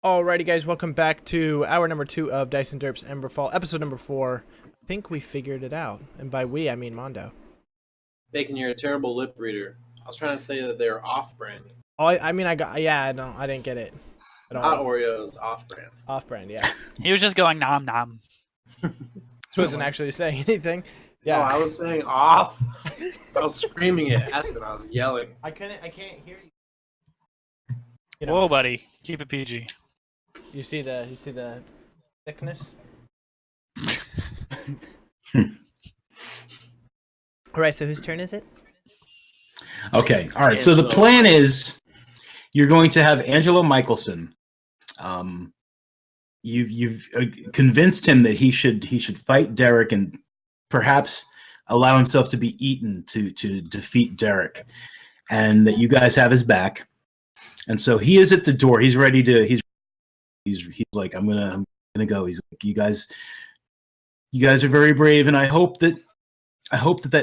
Alrighty, guys, welcome back to hour number 2 of DiceNDerps Emberfall, episode number 4. I think we figured it out, and by we, I mean Mondo. Bacon, you're a terrible lip reader. I was trying to say that they're off-brand. Oh, I didn't get it. Not Oreos, off-brand. Off-brand, yeah. He was just going nom nom. He wasn't actually saying anything. Yeah. No, I was saying off. I was screaming at Aston. I was yelling. I can't hear you. Whoa, buddy. Keep it PG. You see the thickness? Alright, so whose turn is it? Okay, all right. So the plan is you're going to have Angelo Michelson. You've convinced him that he should fight Derek and perhaps allow himself to be eaten to defeat Derek, and that you guys have his back. And so he is at the door. He's ready to. He's like, I'm gonna go. He's like, you guys are very brave, and I hope that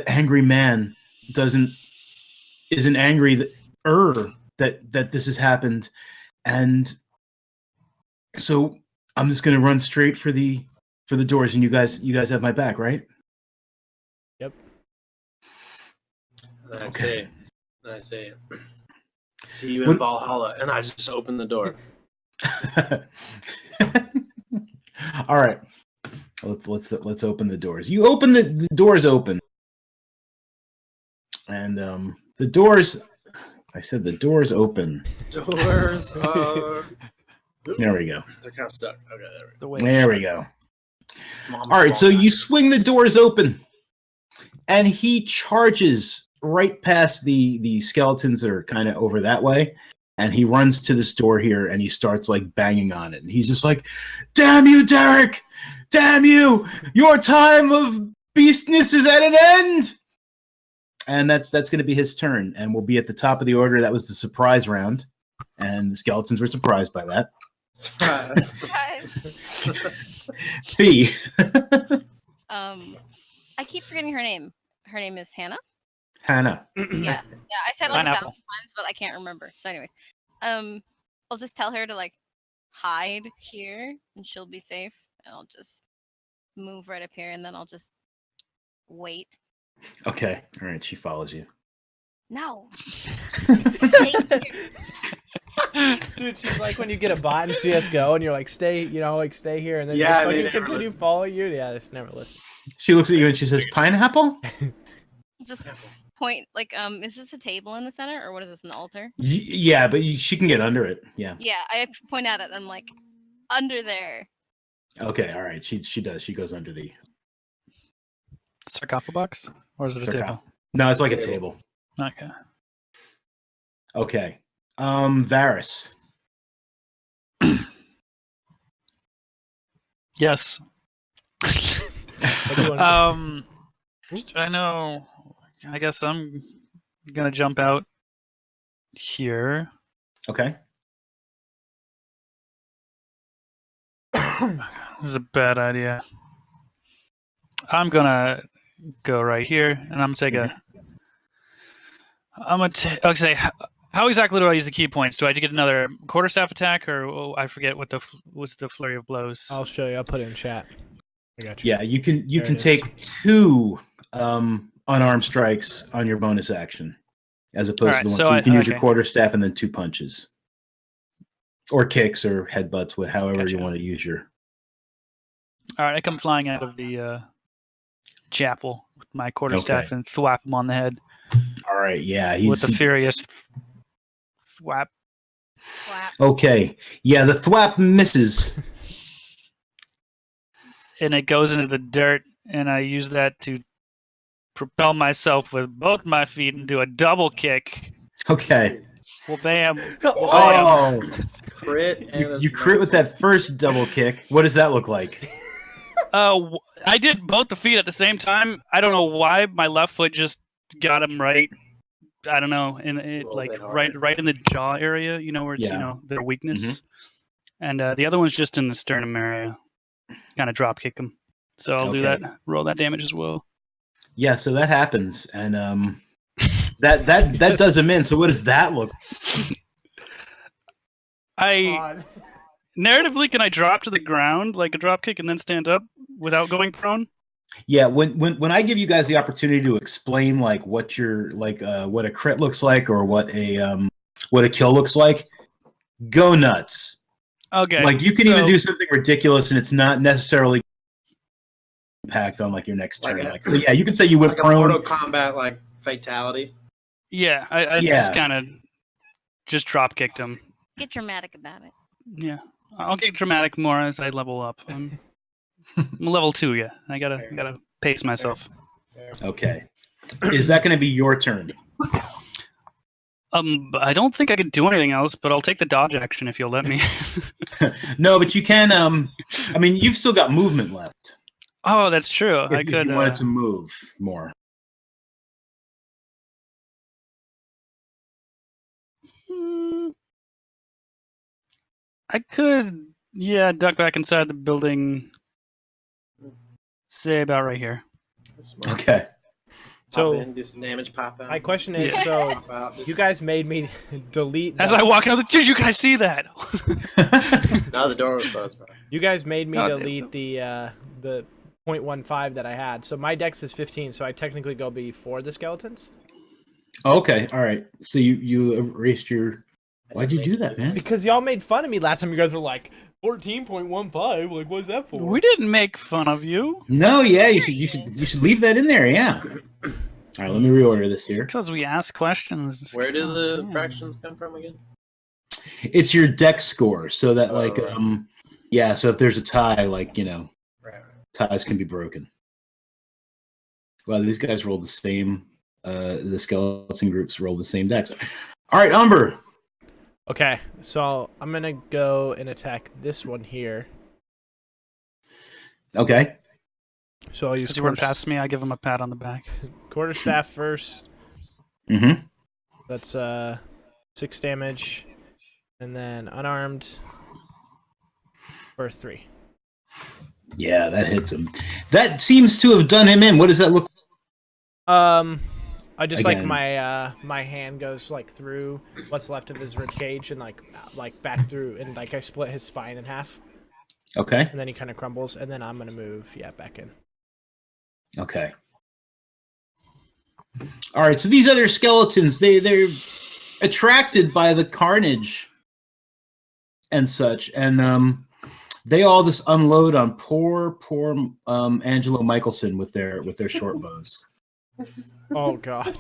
angry man isn't angry that this has happened. And so I'm just gonna run straight for the doors, and you guys have my back, right? Yep. And I say, see you in Valhalla, and I just open the door. All right, let's open the doors. You open the doors open, and the doors. I said the doors open. Doors are. There we go. They're kind of stuck. Okay, there we go. All right, so you swing the doors open, and he charges right past the skeletons that are kind of over that way. And he runs to this door here, and he starts like banging on it. And he's just like, "Damn you, Derek! Damn you! Your time of beastness is at an end." And that's going to be his turn, and we'll be at the top of the order. That was the surprise round, and the skeletons were surprised by that. Surprise! Fee. I keep forgetting her name. Her name is Hannah. Hannah. Yeah, I said it like Pineapple. 1,000 times, but I can't remember. So, anyways, I'll just tell her to like hide here, and she'll be safe. And I'll just move right up here, and then I'll just wait. Okay. All right. She follows you. No. Dude, she's like when you get a bot in CS:GO and you're like, stay here, and then Yeah, just they fucking never continue listen. following you. Yeah, they never listen. She looks at you and she says, "Pineapple." Just point like is this a table in the center, or what is this, an altar? Yeah, but she can get under it. Yeah. Yeah, I point at it. And I'm like, under there. Okay. All right. She does. She goes under the Sarcophagus? Or is it a table? No, it's like a table. Okay. Okay. Varys. Yes. What do you want I know. I guess I'm gonna jump out here. Okay. This is a bad idea. I'm gonna go right here, and I'm gonna take a. Okay, say, how exactly do I use the key points? Do I get another quarterstaff attack, or I forget what what's the flurry of blows? I'll show you. I'll put it in chat. I got you. Yeah, you can There it is. take 2 unarmed strikes on your bonus action, as opposed Alright, to the one. so So you can use your okay. quarterstaff and then 2 punches, or kicks, or headbutts, however Gotcha. you want to use your. All right, I come flying out of the chapel with my quarterstaff Okay. and thwap him on the head All right. Yeah. with a furious thwap. Flap. Okay. Yeah, the thwap misses. And it goes into the dirt, and I use that to propel myself with both my feet and do a double kick. Okay. Well, bam. Oh, Crit. And you crit with that first double kick. What does that look like? I did both the feet at the same time. I don't know why my left foot just got him right. I don't know, in it, Roll like that hard. right in the jaw area. You know where it's Yeah. their weakness, and the other one's just in the sternum area. Kind of drop kick him. So I'll do Okay. that. Roll that damage as well. Yeah. So that happens, and that does him in. So what does that look? I narratively, can I drop to the ground like a drop kick and then stand up without going prone? Yeah, when I give you guys the opportunity to explain like what your what a crit looks like or what a kill looks like, go nuts. Okay. Like you can even do something ridiculous and it's not necessarily impact on like your next turn. So yeah, you can say you went like prone. a Mortal Kombat like fatality. Yeah, I just kind of just drop kicked him. Get dramatic about it. Yeah, I'll get dramatic more as I level up. I'm level 2. Yeah, I gotta pace myself. Okay, is that going to be your turn? I don't think I can do anything else, but I'll take the dodge action if you'll let me. No, but you can. I mean, you've still got movement left. Oh, that's true. If I could. You wanted to move more. I could, duck back inside the building. Say about right here. That's smart. Okay. So So do some damage. Pop out. my question is, Yeah. so Pop out. you guys made me delete. As I walk out, did you guys see that? No, the door was closed, bro. You guys made me God, delete the 0.15 that I had. So my dex is 15, so I technically go before the skeletons. Okay. All right. So you erased your. Why'd you do that, man? Because y'all made fun of me last time. You guys were like 14.15. Like, what's that for? We didn't make fun of you. No, yeah, you should leave that in there. Yeah. All right. Let me reorder this here. Because we ask questions. Where did the Damn. fractions come from again? It's your dex score, so that Oh, right. yeah. So if there's a tie, like Right. ties can be broken. Well, these guys rolled the same. The skeleton groups rolled the same dex. All right, Umber. Okay, so I'm gonna go and attack this one here. Okay. So I'll use Because he went past me, I give him a pat on the back. quarterstaff first. Mm-hmm. That's 6 damage, and then unarmed for 3. Yeah, that hits him. That seems to have done him in. What does that look? I just Again. like my hand goes like through what's left of his rib cage and like back through, and like I split his spine in half, Okay. and then he kind of crumbles, and then I'm gonna move back in. Okay. All right. So these other skeletons, they're attracted by the carnage and such, and they all just unload on poor Angelo Michelson with their short bows. Oh god.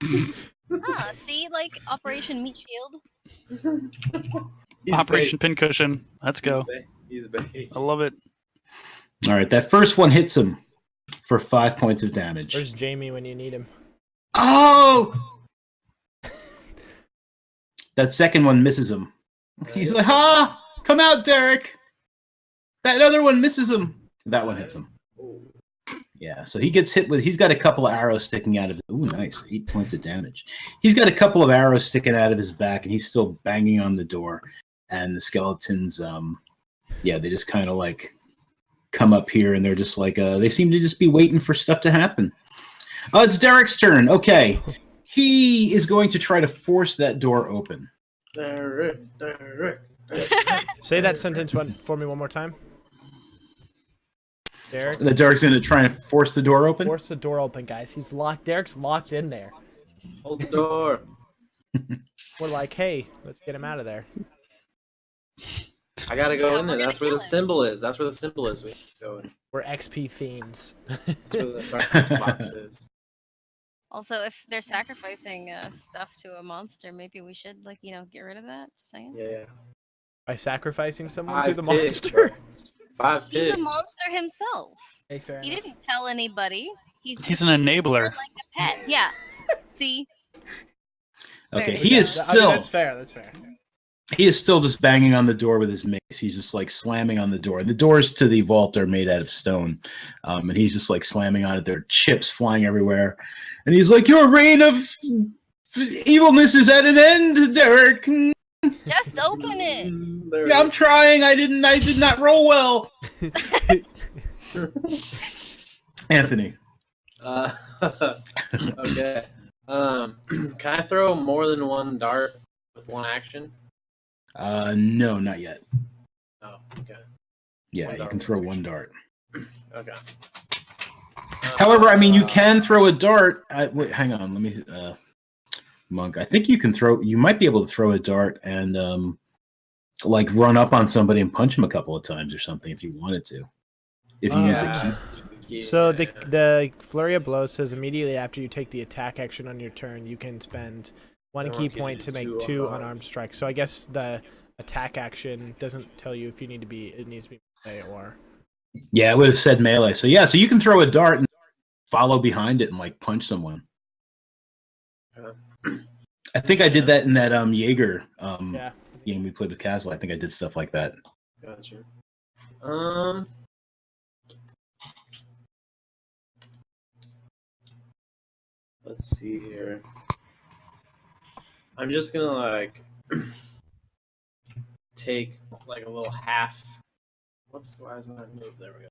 See, like Operation Meat Shield. Operation Pincushion. Let's go. He's bait. I love it. All right, that first one hits him for 5 points of damage. Where's Jamie when you need him? Oh! That second one misses him. He's like, "Ha! Come out, Derek!" That other one misses him. That one hits him. Yeah, so he gets hit with. He's got a couple of arrows sticking out of. Ooh, nice, 8 points of damage. He's got a couple of arrows sticking out of his back, and he's still banging on the door. And the skeletons, they just kind of like come up here, and they're just like, they seem to just be waiting for stuff to happen. Oh, it's Derek's turn. Okay, he is going to try to force that door open. Derek. Say that sentence for me one more time. Derek, That Derek's going to try and force the door open. force the door open, guys. He's locked. Derek's locked in there. Hold the door. We're like, hey, let's get him out of there. I gotta go Yeah, in we're there. gonna That's where kill the him. symbol is. That's where the symbol is. We go in. We're XP fiends. That's where the sacrifice box is. Also, if they're sacrificing stuff to a monster, maybe we should get rid of that. Just saying. Yeah. By sacrificing someone to 5 the pigs, monster. bro. 5 He's pigs. a monster himself. Hey, fair He enough. didn't tell anybody. He's He's just an enabler. like a pet. Yeah. See. Okay, Fair he is I mean, still. that's fair. That's fair. He is still just banging on the door with his mace. He's just like slamming on the door. The doors to the vault are made out of stone, and he's just like slamming on it. There are chips flying everywhere, and he's like, "Your reign of evilness is at an end, Derek." Just open it. Yeah, I'm trying. I did not roll well. Anthony. Okay. Can I throw more than one dart with one action? No, not yet. Oh, okay. Yeah, you can throw one dart. Okay. However, I mean, you can throw a dart. Wait, hang on. Let me, Monk. I think you can throw. You might be able to throw a dart and like run up on somebody and punch him a couple of times or something if you wanted to. If you use a key. So the flurry of blows says immediately after you take the attack action on your turn, you can spend one key point to make 2 unarmed strikes. So I guess the attack action doesn't tell you if you need to be. It needs to be melee or. Yeah, it would have said melee. So yeah, so you can throw a dart and follow behind it and like punch someone. I think I did that in that Jaeger game we played with Castle. I think I did stuff like that. Gotcha. Let's see here. I'm just gonna like take like a little half. Whoops! Why isn't that moved? There we go.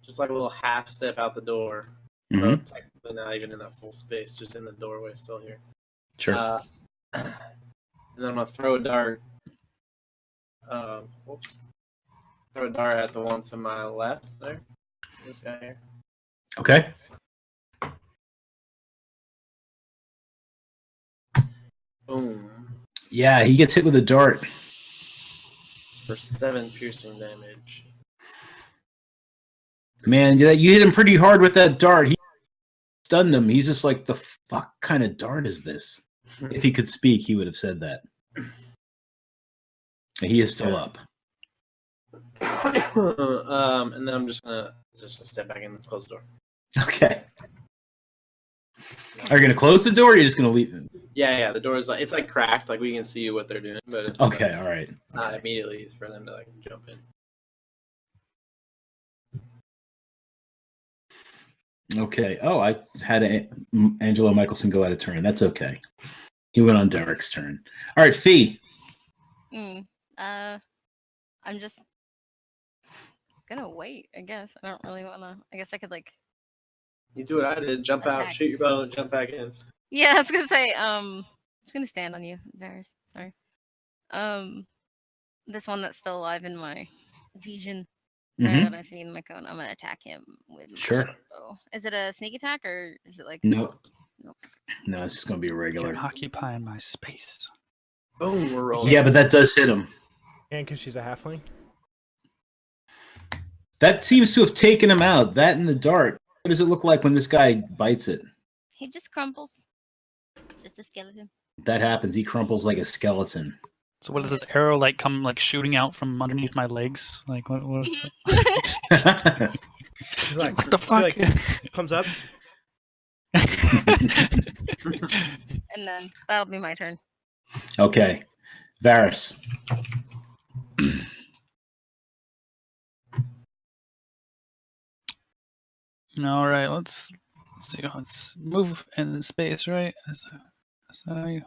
Just like a little half step out the door. Mhm. Technically not even in that full space, just in the doorway still here. Sure. And then I'm gonna throw a dart. Whoops. Throw a dart at the one to my left there. This guy here. Okay. Boom. Yeah, he gets hit with a dart. It's for 7 piercing damage. Man, you hit him pretty hard with that dart. He stunned him. He's just like, the fuck kind of dart is this? If he could speak, he would have said that. He is still up. And then I'm just gonna step back in and close the door. Okay. Are you gonna close the door or are you just gonna leave it? Yeah, the door is like, it's like cracked, like we can see what they're doing, but it's Okay, like, all right. not immediately for them to like jump in. Okay. Oh, I had Angelo Michelson go out of turn. That's okay. He went on Derek's turn. All right, Fee. I'm just gonna wait, I guess. I don't really wanna. I guess I could like. You do what I did, jump out, Attack. shoot your bow, and jump back in. Yeah, I was gonna say. I'm just gonna stand on you, Varys. Sorry. This one that's still alive in my vision there that I see in my cone. I'm gonna attack him with my Sure. short bow. Is it a sneak attack or is it like? Nope. Nope. No, it's just gonna be a regular. You're occupying my space. Boom, we're rolling. Yeah, but that does hit him. And because she's a halfling. That seems to have taken him out. That and the dart. What does it look like when this guy bites it? He just crumbles. It's just a skeleton. That happens. He crumples like a skeleton. So what does this arrow like come like shooting out from underneath my legs? Like what was that? She's like, What the she, fuck? like, comes up. And then that'll be my turn. Okay. Varys. All right, let's see. Let's move in space, right? Is that how you?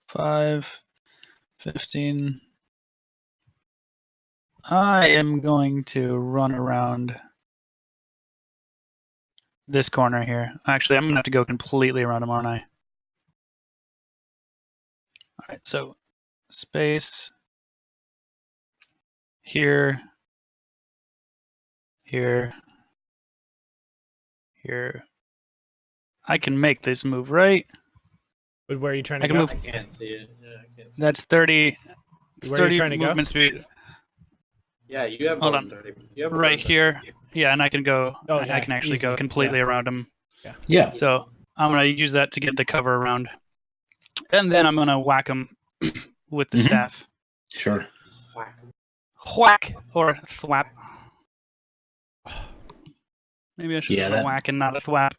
5, 15. I am going to run around this corner here. Actually, I'm gonna have to go completely around him, aren't I? All right, so space here. Here. I can make this move, right? But where are you trying to I can go? move. I can't see it. Yeah, I can't see That's 30. Where are you 30 trying to go? movement speed. it. Yeah, you have Hold more on. than 30. You have Right more than here. Yeah, and I can go. Oh, I yeah, can actually easy. go completely Yeah. around him. Yeah. So I'm gonna use that to get the cover around, and then I'm gonna whack him with the Mhm. staff. Sure. 30. Whack. Whack or thwap. Maybe I should Yeah, have a that- whack and not a thwap.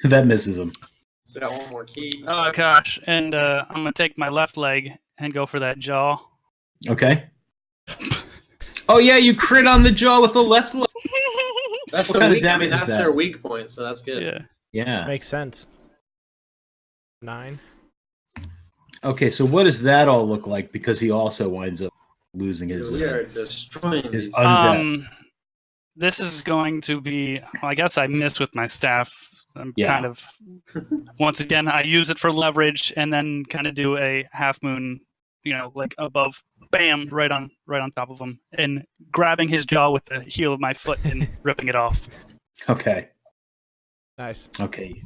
That misses him. So got one more key. Oh gosh! And I'm gonna take my left leg and go for that jaw. Okay. Oh yeah, you crit on the jaw with the left leg. That's What the kind of weak. I damage mean, is that's that? their weak point, so that's good. Yeah. Yeah. Makes sense. 9. Okay, so what does that all look like? Because he also winds up losing his. We are destroying his these. undead. This is going to be. Well, I guess I missed with my staff. I'm Yeah. kind of. Once again, I use it for leverage, and then kind of do a half moon like above, bam, right on top of him, and grabbing his jaw with the heel of my foot and ripping it off. Okay. Nice. Okay.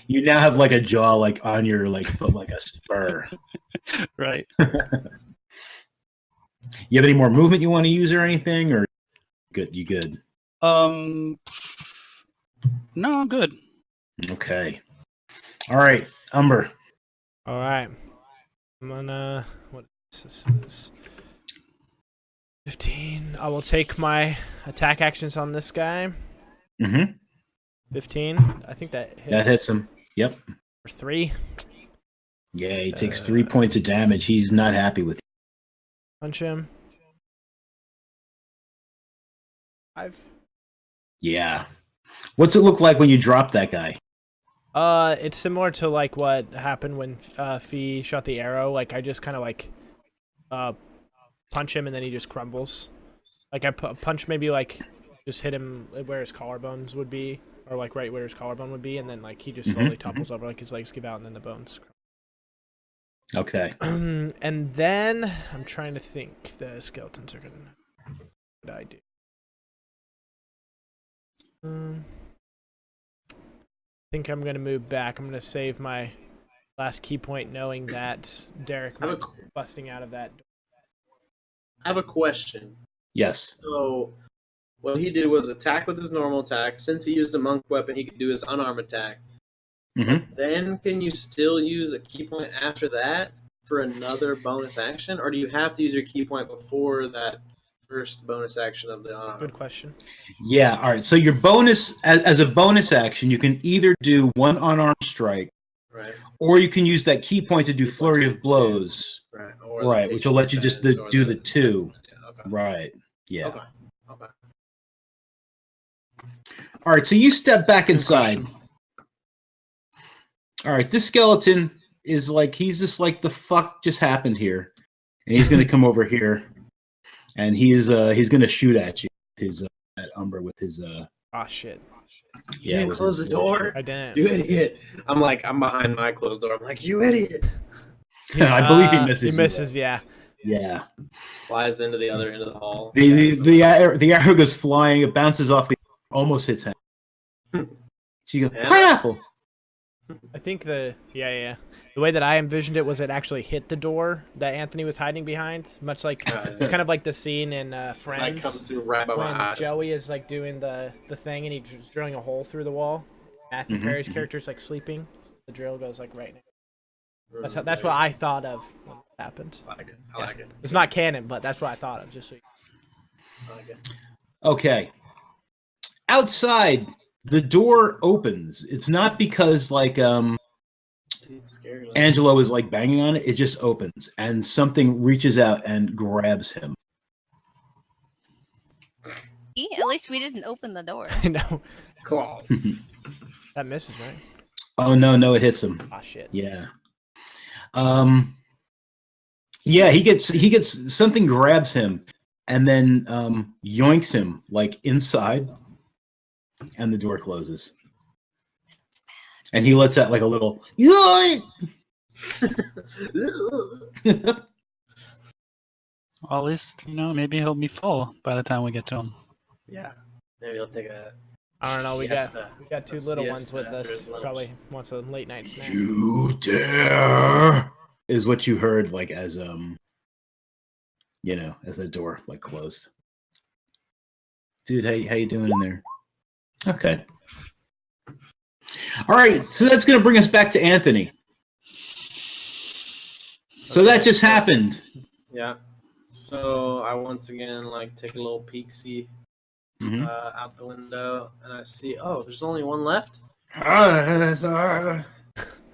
You now have like a jaw like on your like foot like a spur. Right. You have any more movement you want to use or anything, or good? You good? No, I'm good. Okay. All right, Umber. All right. I'm gonna. What is this? 15. I will take my attack actions on this guy. Mm-hmm. 15. I think that hits. That hits him. Yep. For 3. Yeah, he takes 3 points of damage. He's not happy with you. Punch him. 5. Yeah. What's it look like when you drop that guy? It's similar to like what happened when Fee shot the arrow. Like I just kind of like punch him and then he just crumbles. Like I punch maybe like just hit him where his collarbones would be, or like right where his collarbone would be, and then like he just slowly topples over, like his legs give out and then the bones. Okay. And then I'm trying to think. The skeletons are gonna. What did I do? I think I'm gonna move back. I'm gonna save my last key point, knowing that Derek might be busting out of that. I have a question. Yes. So, what he did was attack with his normal attack. Since he used a monk weapon, he could do his unarmed attack. Mm-hmm. Then, can you still use a key point after that for another bonus action, or do you have to use your key point before that first bonus action of the unarmed? Good question. Yeah. All right. So your bonus, as a bonus action, you can either do one unarmed strike, Right. or you can use that key point to do flurry of blows. Right. Or Right, which will let you just do the 2. Yeah, okay. Right. Yeah. Okay. Okay. All right. So you step back inside. All right. This skeleton is like, he's just like, the fuck just happened here, and he's gonna come over here, and he's gonna shoot at you. His at Umber with his Ah, shit. You didn't close the door. I didn't. You idiot. I'm behind my closed door. I'm like, you idiot. I believe he misses. He you, misses, though. yeah. Yeah. Flies into the other end of the hall. The arrow goes flying. It bounces off the, almost hits him. She goes, Yeah. pineapple. I think the way that I envisioned it was it actually hit the door that Anthony was hiding behind, much like it's kind of like the scene in Like Friends comes through right by my when eyes. Joey is like doing the thing and he's drilling a hole through the wall. Matthew Perry's character is like sleeping. The drill goes like right now. That's what I thought of when it happened. I like it. I like it. It's not canon, but that's what I thought of. Just so I like it. Okay. Outside, the door opens. It's not because like He's scary. Angelo is like banging on it. It just opens, and something reaches out and grabs him. At least we didn't open the door. I know Claws. that misses, right? Oh no, it hits him. Ah, shit. Yeah. Yeah, he gets something grabs him and then yoinks him like inside, and the door closes. And he lets out like a little yoink. Well, at least, maybe he'll be full by the time we get to him. Yeah. Maybe he'll take a. I don't know. We Siesta. got 2 A little ones siesta with after us. his lunch. Probably wants a late night snack. You dare is what you heard like as as the door like closed. Dude, how you doing in there? Okay. All right, so that's gonna bring us back to Anthony. So that just happened. Yeah. So I once again take a little peek, see Mhm. out the window, and I see, there's only one left. Hi,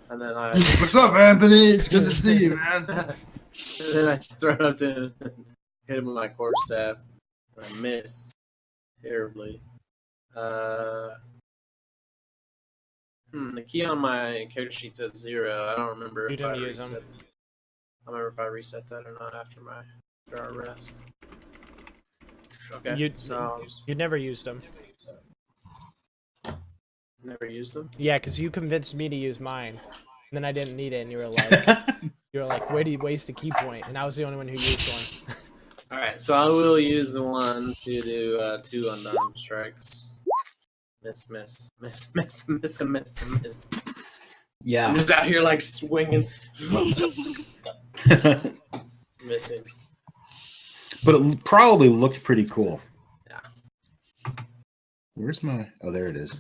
And then I what's up, Anthony? It's good to see you, man. and then I just run up to him and hit him with my quarterstaff, and I miss terribly. The key on my character sheet says 0. I don't remember You if didn't I use reset. them. I remember if I reset that or not after our rest. Okay. You never used them. Never used them. Yeah, because you convinced me to use mine. And then I didn't need it, and you were like, You're like, where do you waste a key point? And I was the only one who used one. All right, so I will use the one to do 2 unarmed strikes. Miss, miss, miss, miss, miss, miss, miss. Yeah. I'm just out here like swinging, missing. But it probably looked pretty cool. Yeah. Where's my... Oh, there it is.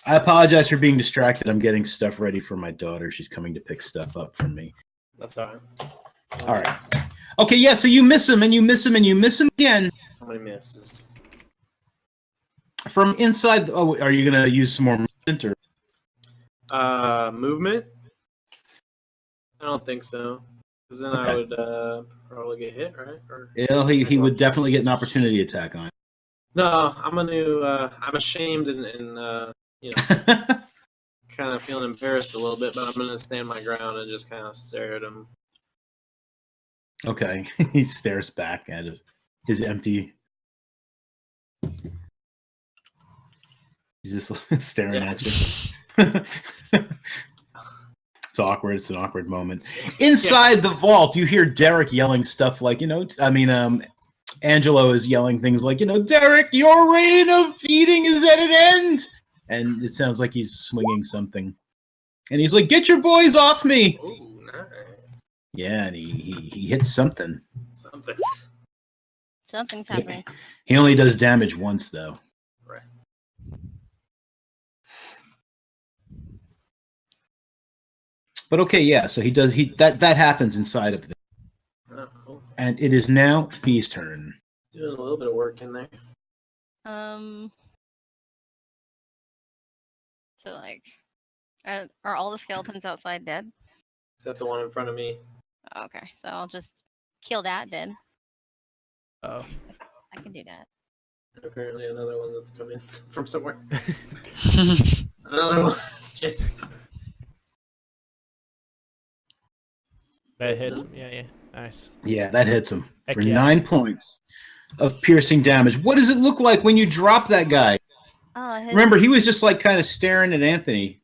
I apologize for being distracted. I'm getting stuff ready for my daughter. She's coming to pick stuff up from me. That's all right. All right. Okay, yeah, so you miss him, and you miss him, and you miss him again. How many misses? From inside... Oh, are you going to use some more movement? Or... Movement? I don't think so. Because then I Okay. would probably get hit, right? Or... Yeah, he would definitely get an opportunity attack on it. No, I'm ashamed and you know, kind of feeling embarrassed a little bit, but I'm gonna stand my ground and just kind of stare at him. Okay. He stares back at his empty... He's just staring at you. It's awkward. It's an awkward moment. Inside the vault, you hear Derek yelling stuff like, Angelo is yelling things like, Derek, your reign of feeding is at an end. And it sounds like he's swinging something. And he's like, get your boys off me. Oh, nice. Yeah, and he hits something. Something. Something's happening. He only does damage once, though. Right. But okay, yeah, so that happens inside of them. Oh, cool. And it is now Fee's turn. Doing a little bit of work in there. So like, are all the skeletons outside dead? Is that the one in front of me? Okay, so I'll just kill that then. Oh. I can do that. Apparently another one that's coming from somewhere. Another one. Shit. That hits him. Yeah. Nice. Yeah, that hits him Heck for yeah. 9 points of piercing damage. What does it look like when you drop that guy? Oh, Remember, he was just like kind of staring at Anthony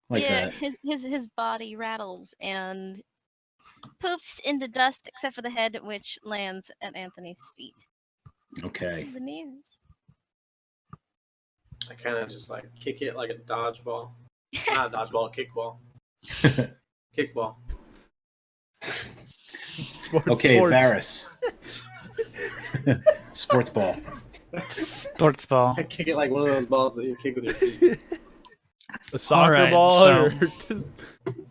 like yeah, that. his body rattles and poofs into dust, except for the head, which lands at Anthony's feet. Okay. Veneers. I kind of just like kick it like a dodgeball. Not a dodgeball, kickball. Kickball. Okay, Sports. Varys. Sports ball. Sports ball. I kick it like one of those balls that you kick with your feet. A soccer Alright, ball? so- Or...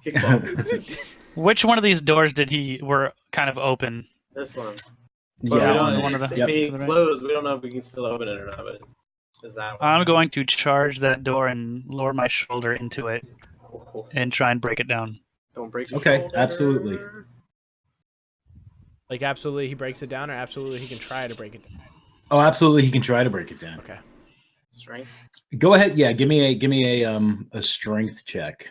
Kickball. Which one of these doors were kind of open? This one. But Yeah, we don't, one of it's, the- it may to the right. close. We don't know if we can still open it or not, but is that one? I'm going to charge that door and lower my shoulder into it Oh, and try and break it down. don't break your Okay, shoulder. absolutely. Like, absolutely he breaks it down, or absolutely he can try to break it down? Oh, absolutely, he can try to break it down. Okay. Strength. Go ahead, yeah, give me a strength check.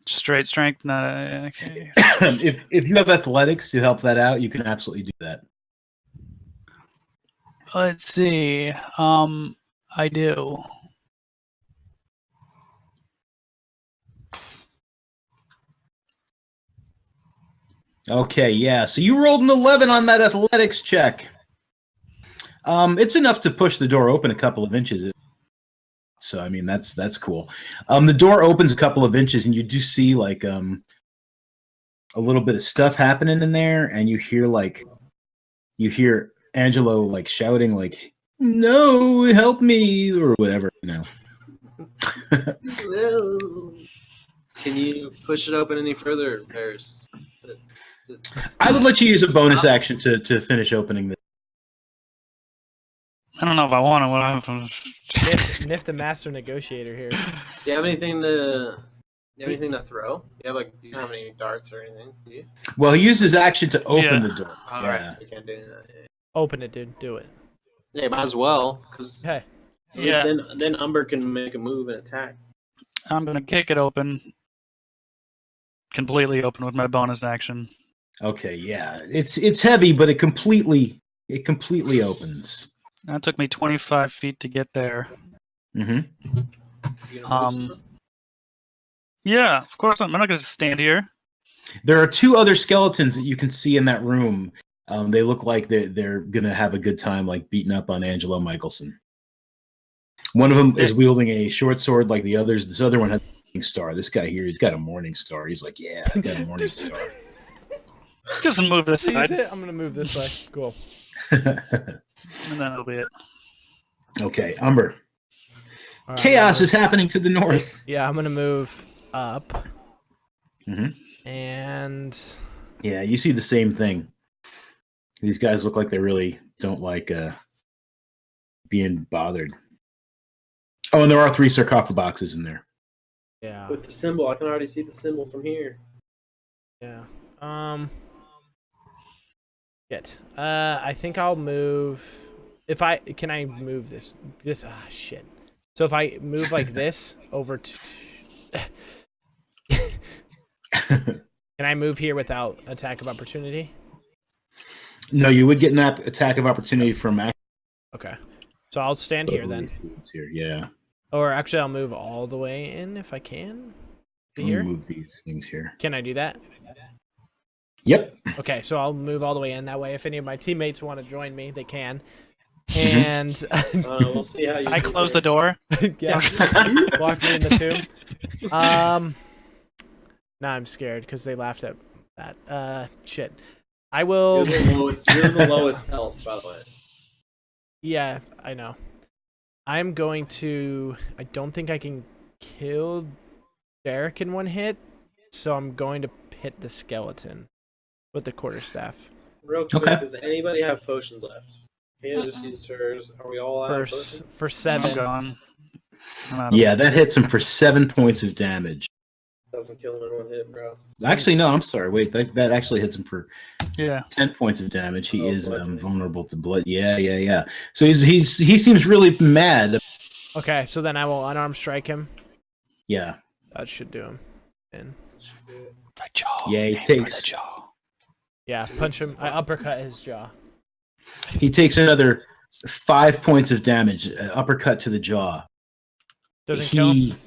Straight strength, not okay. if you have athletics to help that out, you can absolutely do that. Let's see. I do. Okay, yeah. So you rolled an 11 on that athletics check. It's enough to push the door open a couple of inches. So I mean that's cool. The door opens a couple of inches, and you do see like a little bit of stuff happening in there, and you hear Angelo like shouting like, "No, help me!" or whatever, Can you push it open any further, Bears? I would let you use a bonus action to finish opening this. I don't know if I want to. What I'm Nif the master negotiator here. Do you have anything to throw? Do you don't have any darts or anything? Do you? Well, he used his action to open Yeah. the door. All Yeah. right, you can't do that. Open it, dude. Do it. Yeah, might as well, because Hey. Yeah. then Umber can make a move and attack. I'm gonna kick it open, completely open with my bonus action. Okay, yeah. It's heavy, but it completely opens. That took me 25 feet to get there. Mm-hmm. You gonna move Um, some? Yeah, of course. I'm not going to just stand here. There are two other skeletons that you can see in that room. They look like they're gonna have a good time, like beating up on Angelo Michelson. One of them is wielding a short sword like the others. This other one has a morning star. This guy here, he's got a morning star. He's like, yeah, I got a morning star. Just move this Please side, it. I'm gonna move this way. Cool. and then it'll be it. Okay, Umber. All right, Chaos is happening to the north. Yeah, I'm gonna move up. Mhm. And Yeah, you see the same thing. These guys look like they really don't like being bothered. Oh, and there are 3 sarcophaguses in there. yeah, With the symbol, I can already see the symbol from here. yeah. Shit. I think I'll move. Can I move this? Shit. So if I move like this over to. Can I move here without attack of opportunity? No, you would get an attack of opportunity from Okay. So I'll stand here then. Here, yeah. Or actually, I'll move all the way in if I can. To here. Move these things here. Can I do that? Yep. Okay, so I'll move all the way in. That way, if any of my teammates want to join me, they can. And We'll see how you. I close the door. yeah, walk me in the tomb. Now I'm scared because they laughed at that. Shit. I will. You're the lowest health, by the way. Yeah, I know. I'm going to. I don't think I can kill Derek in one hit, so I'm going to hit the skeleton with the quarterstaff. Real quick, Okay. does anybody have potions left? Kaya just used hers. Are we all out of potions? For I'm 7. gone. I'm out of Yeah, that hits him for 7 points of damage. Doesn't kill him in one hit, bro. Actually, no, I'm sorry. Wait, that actually hits him for Yeah. 10 points of damage. He is bludgeoning. vulnerable to blood. Yeah. So he seems really mad. Okay, so then I will unarmed strike him. Yeah. That should do him. In. The jaw. Yeah, he Aim for takes- the jaw. Yeah, punch him. I uppercut his jaw. He takes another 5 points of damage, uppercut to the jaw. Doesn't kill him.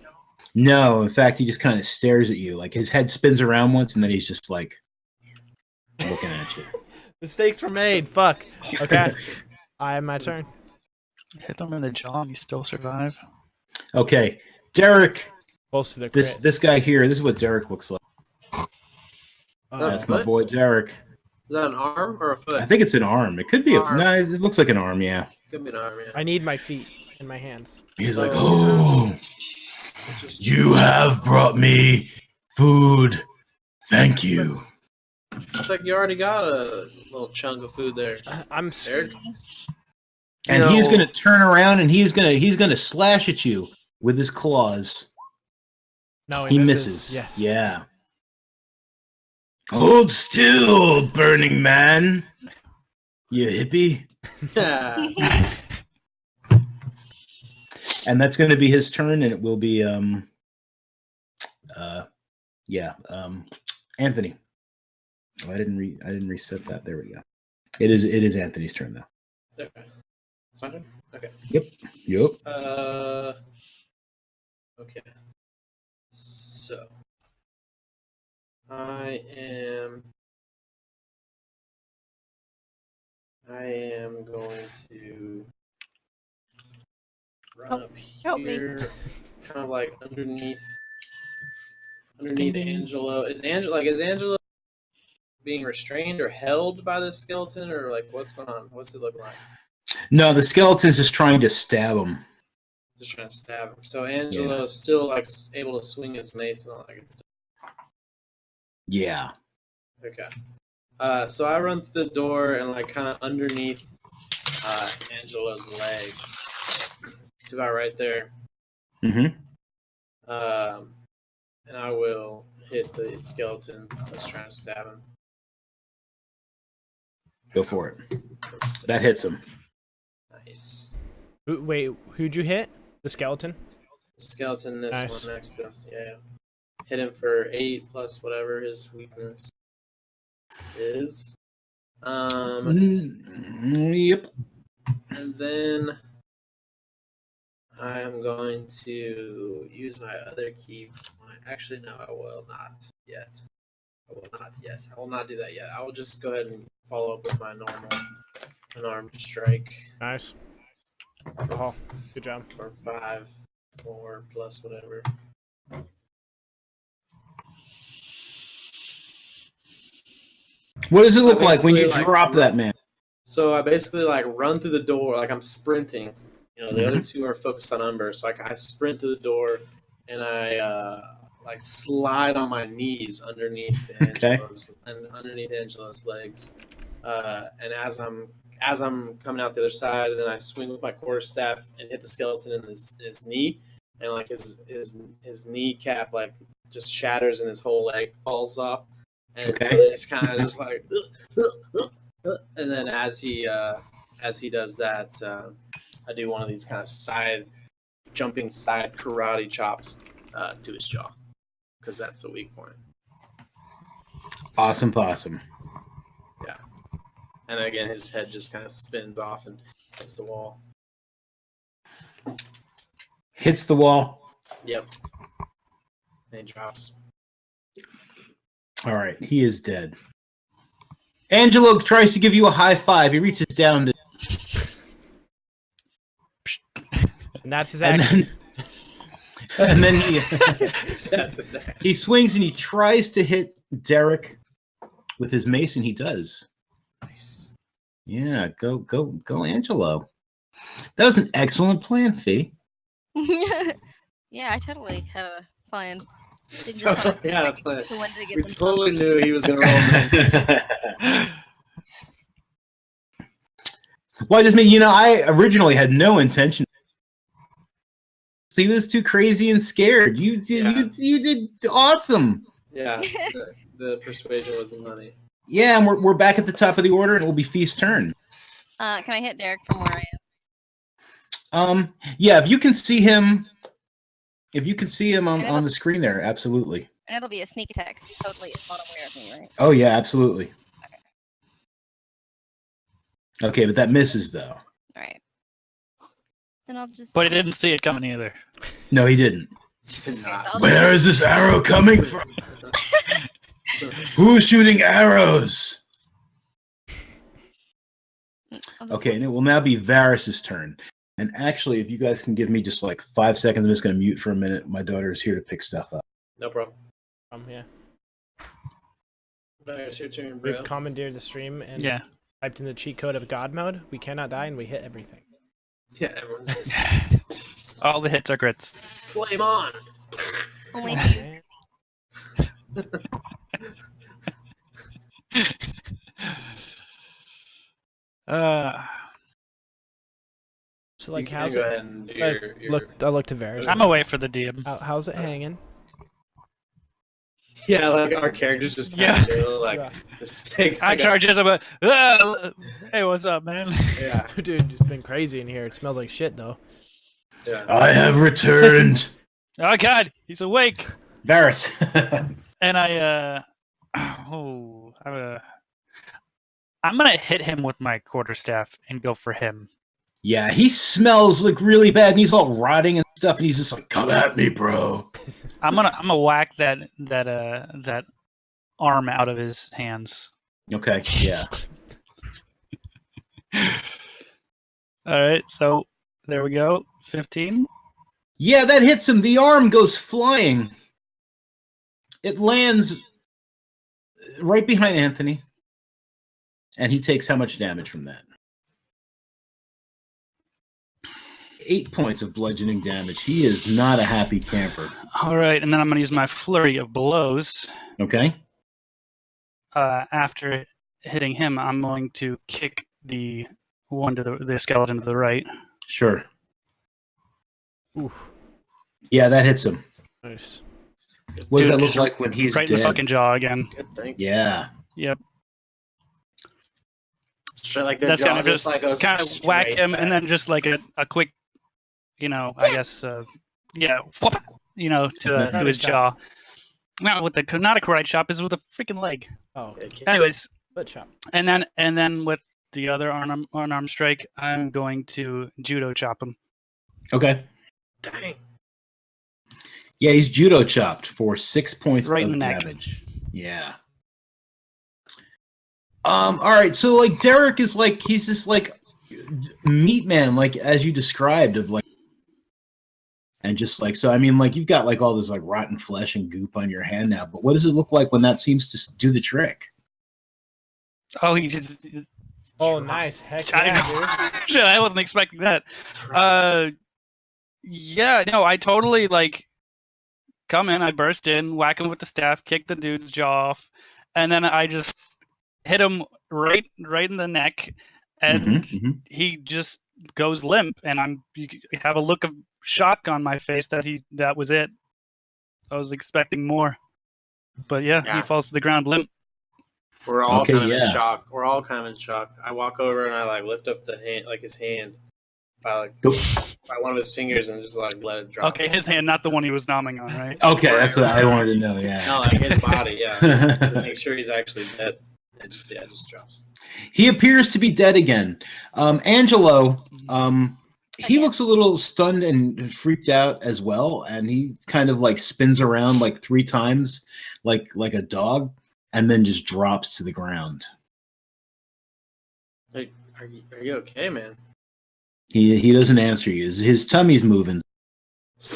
No, in fact, he just kind of stares at you. Like his head spins around once, and then he's just like looking at you. Mistakes were made. Fuck. Okay. I have my turn. Hit them in the jaw and you still survive. Okay, Derek. Close to the crit. This guy here. This is what Derek looks like. That's my foot? boy Derek. Is that an arm or a foot? I think it's an arm. It could be. Arm. No, it looks like an arm. Yeah. Could be an arm, yeah. I need my feet and my hands. He's So- like, oh, It's just- you have brought me food. Thank you. It's like you already got a little chunk of food there. I'm Eric? And No. he's gonna turn around and he's gonna slash at you with his claws. No, He misses. Yes. Yeah. Hold still, burning man. You hippie. Yeah. And that's gonna be his turn, and it will be Anthony. Oh, I didn't reset that. There we go. It is Anthony's turn now. Okay. It's my turn? Okay. Yep. Okay. So I am going to run up help me. here, kind of like underneath Angelo. Is Angelo being restrained or held by this skeleton, or like what's going on? What's it look like? No, the skeleton's just trying to stab him. Just trying to stab him. So Angelo is still like able to swing his mace and all that good stuff. Yeah. Okay. So I run through the door and like kind of underneath Angelo's legs. It's about right there. Mm-hmm. And I will hit the skeleton that's trying to stab him. Go for it. That hits him. Nice. Wait, who'd you hit? The skeleton? Skeleton, this Nice. one next to him. Yeah. Hit him for 8 plus whatever his weakness is. Yep. And then I am going to use my other key point. Actually, no, I will not yet. I will not yet. I will not do that yet. I will just go ahead and follow up with my normal unarmed strike Nice. Oh, good job. for 5 more plus whatever. What does it look like when you Basically, like, drop that man? So I basically like run through the door like I'm sprinting. You know, the other Mhm. two are focused on Umber, so I sprint through the door and I like slide on my knees underneath Okay. Angela's legs. And as I'm coming out the other side, then I swing with my quarterstaff and hit the skeleton in his knee, and like his kneecap like just shatters and his whole leg falls off. And Okay. so it's kind of just like, and then as he does that, I do one of these kind of jumping side karate chops to his jaw, because that's the weak point. Awesome possum. Yeah, and again, his head just kind of spins off and hits the wall. Hits the wall. Yep, and he drops. All right, he is dead. Angelo tries to give you a high five. He reaches down to, And that's his and action. then he That's his action. he swings and he tries to hit Derek with his mace, and he does. Nice. Yeah, go, Angelo. That was an excellent plan, Fee. Yeah, I totally have a plan. They just kind of Yeah, pick plan. the one to get We themselves. totally knew he was gonna roll. Well, just me, I originally had no intention. He was too crazy and scared. You did, Yeah. you did awesome. Yeah, the persuasion was money. Yeah, and we're back at the top of the order, and it will be Fee's turn. Can I hit Derek from where I am? Yeah, if you can see him on the screen there, absolutely. And it'll be a sneak attack. 'Cause he totally is not aware of me, right? Oh yeah, absolutely. Okay, but that misses though. All right. Then I'll just. But he didn't see it coming either. No, he didn't. I'll Where is this arrow coming from? Who's shooting arrows? just Okay, and it will now be Varys's turn. And actually, if you guys can give me just like 5 seconds, I'm just going to mute for a minute. My daughter is here to pick stuff up. No problem. Yeah. It's your turn, bro. We've commandeered the stream and Yeah. typed in the cheat code of God mode. We cannot die and we hit everything. Yeah, everyone's All the hits are crits. flame on. Only if you use So like, You can how's go it? ahead and do I looked to Varys. I'm away for the DM. How's it hanging? Yeah, like our characters just kind of do, like Yeah. just take. I like, charge it about. Hey, what's up, man? Yeah, Dude, it's been crazy in here. It smells like shit though. yeah. I have returned. Oh God, he's awake. Varys. And I'm gonna hit him with my quarterstaff and go for him. Yeah, he smells like really bad, and he's all rotting and stuff, and he's just like, "Come at me, bro." I'm gonna whack that arm out of his hands. Okay, yeah. All right, so there we go. 15. Yeah, that hits him. The arm goes flying. It lands right behind Anthony. And he takes how much damage from that? 8 points of bludgeoning damage. He is not a happy camper. All right, and then I'm gonna use my flurry of blows. Okay? After hitting him, I'm going to kick the one to the skeleton to the right. Sure. Oof. Yeah, that hits him. Nice. What does Dude, that look just like when he's Right dead? in the fucking jaw again. Good thing. Yeah. Yep. Straight like the That's jaw gonna just like goes kind of whack straight him, back. and then just like a quick, I guess, whoop, to his jaw. Not with not a karate chop, is with a freaking leg. Oh, Anyways, foot chop. and then with the other unarmed strike, I'm going to judo chop him. Okay. Dang. Yeah, he's judo chopped for 6 points Right of in the neck. damage. Yeah. All right, so like Derek is like he's this like meat man, like as you described, of like, and just like so. I mean, like you've got like all this like rotten flesh and goop on your hand now, but what does it look like when that seems to do the trick? Oh, he just. Oh, nice. Heck I, yeah, dude. Shit, I wasn't expecting that. Yeah, no, I totally like come in, I burst in, whack him with the staff, kick the dude's jaw off, and then I just hit him right in the neck, and he just goes limp, and you have a look of shock on my face that was it. I was expecting more, but yeah, he falls to the ground limp. We're all kind of in shock. We're all kind of in shock. I walk over and I like lift up the hand, like his hand, by one of his fingers, and just like let it drop. Okay, his hand, not the one he was nomming on, right? Okay, that's what I wanted to know. Yeah. No, like his body. Yeah, to make sure he's actually dead. It just drops. He appears to be dead again. Angelo, he looks a little stunned and freaked out as well, and he kind of like spins around like 3 times, like a dog, and then just drops to the ground. Are you okay, man? He doesn't answer you. His tummy's moving.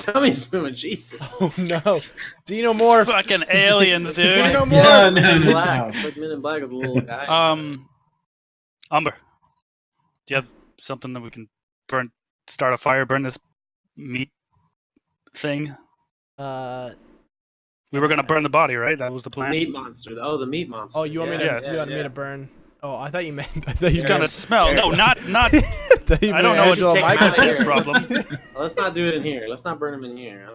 Tummy's moving. Jesus. Oh no, Xenomorph. Fucking aliens, dude. Xenomorph. Yeah, Men in no. Black. It's like Men in Black with the little guy. Umber, do you have something that we can start a fire, burn this meat thing? We were gonna burn the body, right? That was the plan. Meat monster. Oh, the meat monster. Oh, you want me to? Yes. You want me to burn? Oh, I thought you meant. He's gonna smell. No, not. I don't know Angelo what's Michael's his problem. Let's not do it in here. Let's not burn him in here.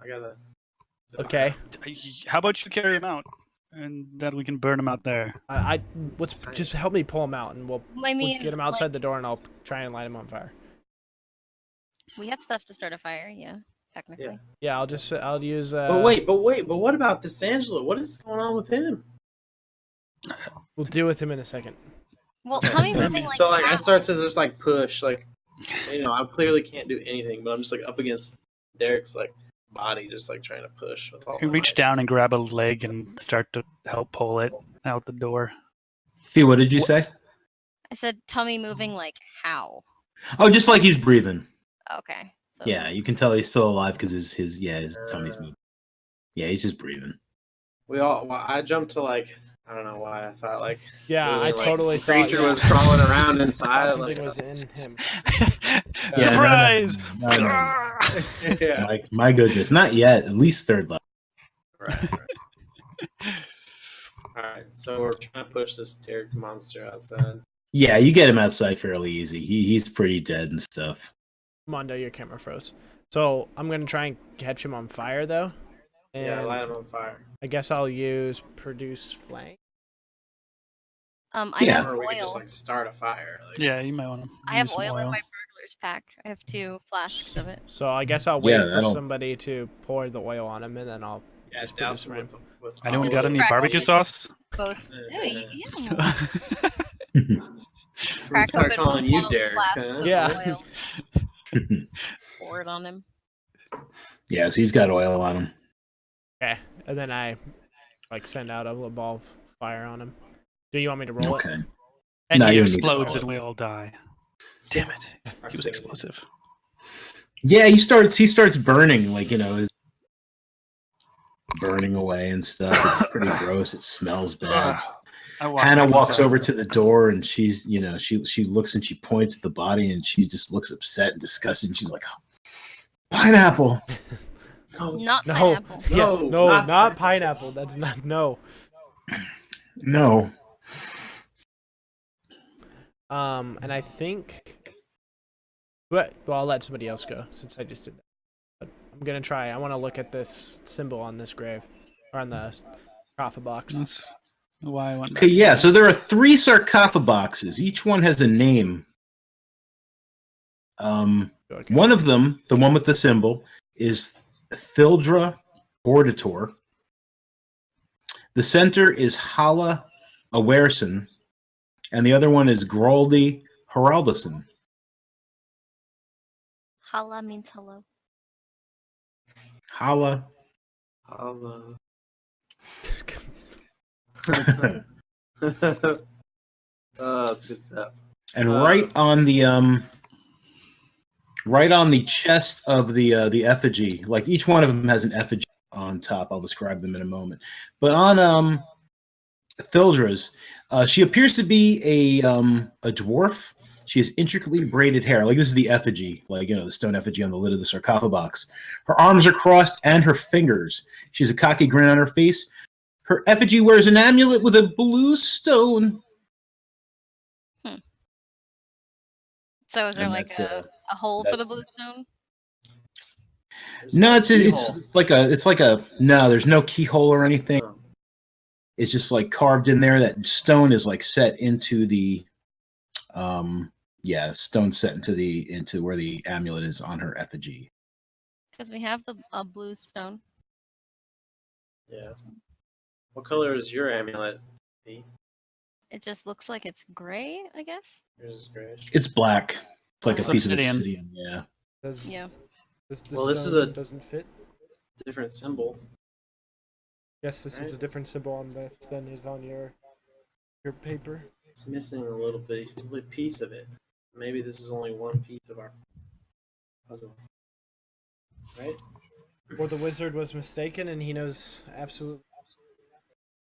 I gotta. Okay. How about you carry him out, and then we can burn him out there. Let's just help me pull him out, and we'll get him outside the door, and I'll try and light him on fire. We have stuff to start a fire, yeah, technically. Yeah, I'll use. But what about this Angelo? What is going on with him? We'll deal with him in a second. Well, tell me moving like. So I start to just like push, like, I clearly can't do anything, but I'm just like up against Derek's like body, just like trying to push. With all You reach down and grab a leg and start to help pull it out the door. Fee, what did you say? I said tummy moving like how? Oh, just like he's breathing. Okay. So Yeah, you can tell he's still alive because his tummy's moving. Yeah, he's just breathing. I jumped to like, I don't know why I thought like. Yeah, I totally the creature was crawling around inside. Something was in him. Surprise! No. Yeah. Like, my goodness, not yet. At least 3rd level. Right. All right, so we're trying to push this Derek monster outside. Yeah, you get him outside fairly easy. He's pretty dead and stuff. Mondo, your camera froze. So I'm gonna try and catch him on fire though. And light him on fire. I guess I'll use produce flame. I have Or we could oil. just like start a fire. Like, Yeah, you might want to. I have oil in my burglar's pack. I have 2 flasks of it. So I guess I'll wait for that'll- somebody to pour the oil on him, and then I'll just douse produce him flame. with Anyone Just got any crack barbecue open- sauce? Both. Yeah. Yeah. We Crack start open calling one you of the Derek. flasks Huh? of Yeah. oil. Pour it on him. Yeah, so he's got oil on him. Okay, and then I like send out a little ball of fire on him. Do you want me to roll it? Okay. And No, he you don't need to explodes roll and we all die. Damn it. He was Proximity. explosive. Yeah, he starts burning, like, is burning away and stuff. It's pretty gross. It smells bad. Hannah walks over to the door and she's, she looks and she points at the body and she just looks upset and disgusted. And she's like, oh, pineapple. Not No. pineapple. Yeah, No, not pineapple. That's not no. No. And I think. Well, I'll let somebody else go since I just did that. But I'm gonna try. I want to look at this symbol on this grave, or on the coffin box. That's why I went. Okay, yeah, so there are 3 sarcophaguses. Each one has a name. Okay. One of them, the one with the symbol, is Thildra Bordator. The center is Hala Awerson, and the other one is Groldi Haraldason. Hala means hello. Holla. Holla. Oh, that's good stuff. And right on the chest of the effigy, like each one of them has an effigy on top. I'll describe them in a moment. But on Thildra's, she appears to be a dwarf. She has intricately braided hair. Like this is the effigy, like the stone effigy on the lid of the sarcophagus. Her arms are crossed and her fingers. She has a cocky grin on her face. Her effigy wears an amulet with a blue stone. So is there And like that's, a hole for the blue stone? No, it's like a no. There's no keyhole or anything. Oh. It's just like carved in there. That stone is like set into the, stone set into where the amulet is on her effigy. Because we have a blue stone. Yeah. What color is your amulet? V? It just looks like it's gray, I guess. Yours is grayish. It's black. It's like It's a piece obsidian. of obsidian. Yeah. Yeah. This Well, this is stone a- doesn't fit. Different symbol. Yes, this is a Right. different symbol on this than is on your paper. It's missing a little piece of it. Maybe this is only one piece of our puzzle. Right? Or the wizard was mistaken and he knows absolutely.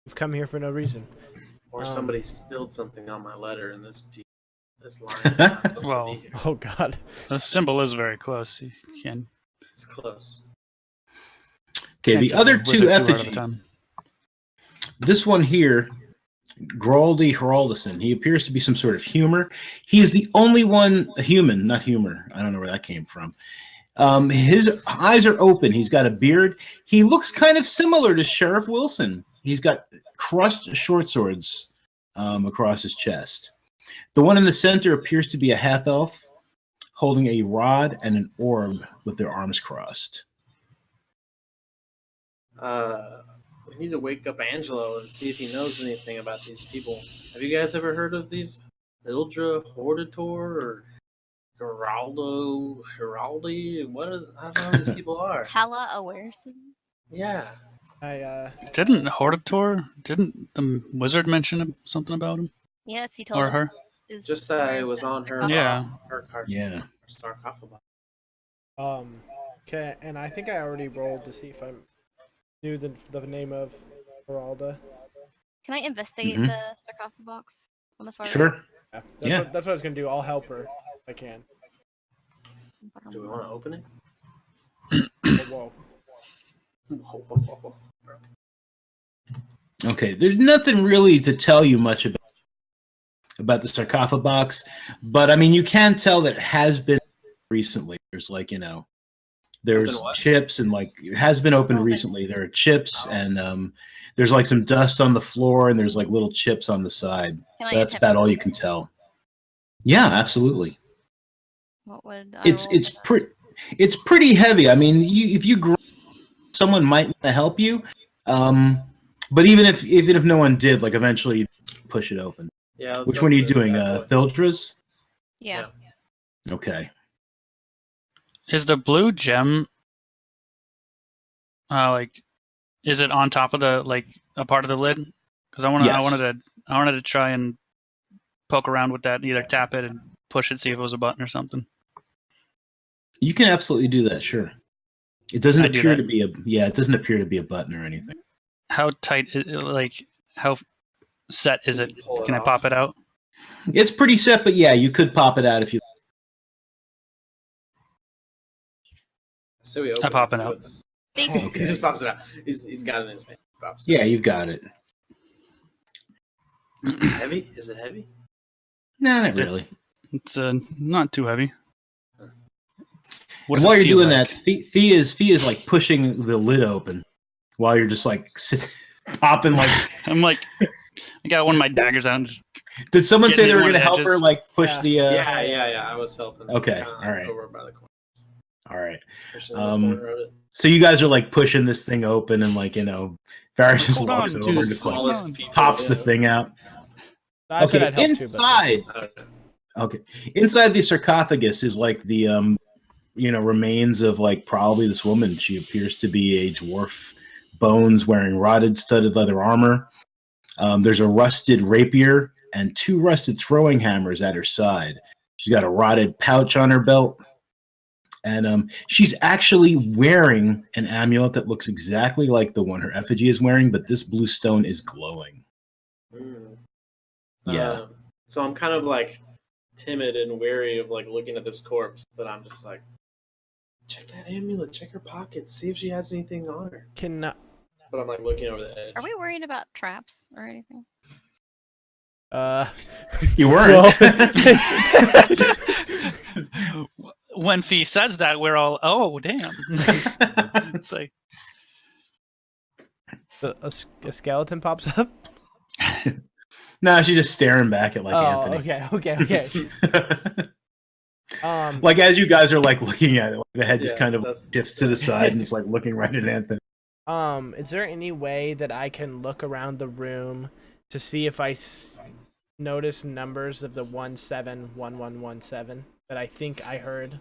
We've come here for no reason. Or somebody spilled something on my letter in this piece. This line is not supposed Well, to be here. Oh God. The symbol is very close. You can. It's close. Okay, can't the kill other the two wizard too hard at a effigies. time. This one here, Graldi Heraldison, he appears to be some sort of humor. He is the only one, a human, not humor. I don't know where that came from. His eyes are open. He's got a beard. He looks kind of similar to Sheriff Wilson. He's got crushed short swords across his chest. The one in the center appears to be a half-elf holding a rod and an orb with their arms crossed. We need to wake up Angelo and see if he knows anything about these people. Have you guys ever heard of these Hildra Hordator or Heraldi? I don't know who these people are. Hella aware. Yeah. Didn't the wizard mention something about him Yes, he told or us. her? is Just that where it was the on her. sarcophagus- Yeah. Yeah. Sarcophagus. Okay, and I think I already rolled to see if I knew the name of Geralda. Can I investigate Mhm. the sarcophagus on the far right? Sure. Yeah, Yeah. That's what I was gonna do. I'll help her if I can. Do we want to open it? Whoa. Whoa, whoa, whoa, whoa. Okay, there's nothing really to tell you much about the sarcophagus, but I mean, you can tell that it has been recently. There's like, there's been what? chips and like it has been opened Open. recently. There are chips and there's like some dust on the floor and there's like little chips on the side. Can I That's attempt- about all you can tell. Yeah, absolutely. What would I It's roll for that? it's pretty heavy. I mean, if you grow, someone might want to help you, but even if no one did, like eventually you push it open. Yeah. let's Which one are you open this doing? bad boy. Thildra's? Yeah. Okay. Is the blue gem is it on top of the a part of the lid? Because I Yes. wanted to try and poke around with that, either tap it and push it, see if it was a button or something. You can absolutely do that, sure. It doesn't I do appear that. to be it doesn't appear to be a button or anything. How tight? How set is it? Pull it Can I off. pop it out? It's pretty set, but yeah, you could pop it out if you. So we open I pop so it out. it's- Thanks. He just pops it out. He's got it in his hand. He pops it Yeah, you've got it. out. Is it heavy? Is it heavy? No, not really. It's not too heavy. And What's while it you're feel doing like? that, Fee is like pushing the lid open, while you're just like popping like. I'm like, I got one of my daggers out and just Did someone say Getting they were one going to of the help her edges. like push Yeah. the? Yeah. I was helping. Okay, Kinda all right. Over by the corner. All right. Pushing the Um, corner of it. So you guys are like pushing this thing open, and like Varys just Hold walks on, over two and Two just like small- smallest people. pops the yeah. thing out. I said Okay, I'd help too, but inside. I don't know. Okay, inside the sarcophagus is like the remains of like probably this woman. She appears to be a dwarf, bones, wearing rotted studded leather armor. There's a rusted rapier and 2 rusted throwing hammers at her side. She's got a rotted pouch on her belt. And she's actually wearing an amulet that looks exactly like the one her effigy is wearing, but this blue stone is glowing. Yeah. So I'm kind of like timid and wary of like looking at this corpse, but I'm just like, check that amulet, check her pockets, see if she has anything on her. But I'm like looking over the edge. Are we worried about traps or anything? You weren't. When Fee says that, we're all, oh, damn. It's like a skeleton pops up. No, she's just staring back at like Anthony. Okay. Like as you guys are like looking at it, like, the head just kind of that's- dips to the side and it's like looking right at Anthony. Is there any way that I can look around the room to see if I notice numbers of the 171117 that I think I heard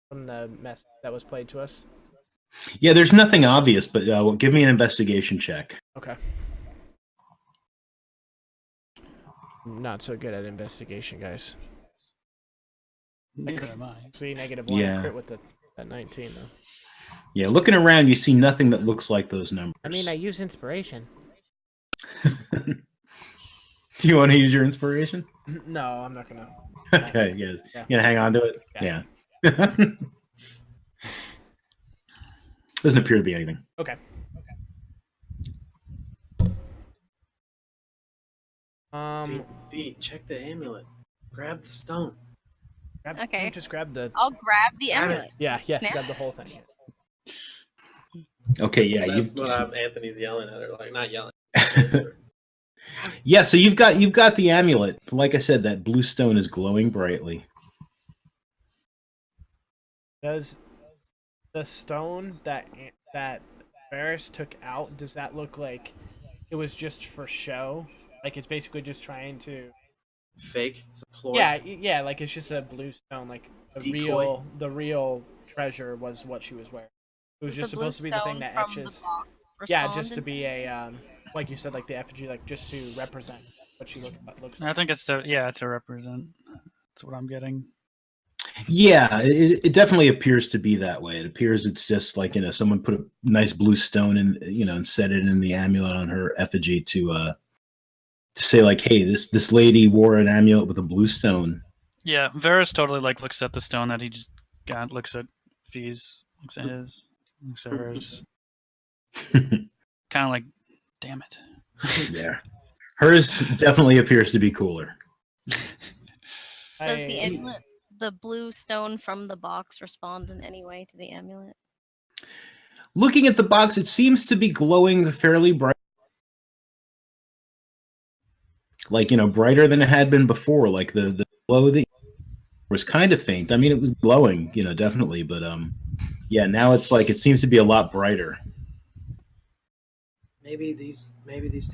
from the mess that was played to us? Yeah, there's nothing obvious, but give me an investigation check. Okay. I'm not so good at investigation, guys. neither am I. See, -1 Yeah. crit with that 19 though. Yeah, looking around, you see nothing that looks like those numbers. I mean, I use inspiration. Do you want to use your inspiration? No, I'm not gonna. Okay, yes. Yeah. You gonna hang on to it? Yeah. Doesn't appear to be anything. Okay. Fee, check the amulet. Grab the stone. Okay. Don't just grab the. I'll grab the Grab it. amulet. Yeah, yes, Snap. grab the whole thing. Okay, yeah, That's what Anthony's yelling at her. Like, not yelling. yeah. So you've got the amulet. Like I said, that blue stone is glowing brightly. Does the stone that Varys took out, does that look like it was just for show? Like it's basically just trying to. Fake. It's a ploy. Yeah, like it's just a blue stone. Like Decoy. the real treasure was what she was wearing. It was It's just a blue supposed to be the thing stone that from the etches. box Yeah, just to responded. be a like you said, like the effigy, like just to represent what she looks I like. think it's to represent. That's what I'm getting. Yeah, it definitely appears to be that way. It appears it's just like someone put a nice blue stone in and set it in the amulet on her effigy to say like, hey, this lady wore an amulet with a blue stone. Yeah, Varys totally like looks at the stone that he just got, looks at Fee's, looks at his, looks at hers. Kind of like, damn it. Yeah, hers definitely appears to be cooler. Does the amulet, the blue stone from the box, respond in any way to the amulet? Looking at the box, it seems to be glowing fairly bright. Like, brighter than it had been before. Like the glow that was kind of faint. I mean, it was glowing, definitely. But yeah, now it's like it seems to be a lot brighter. Maybe these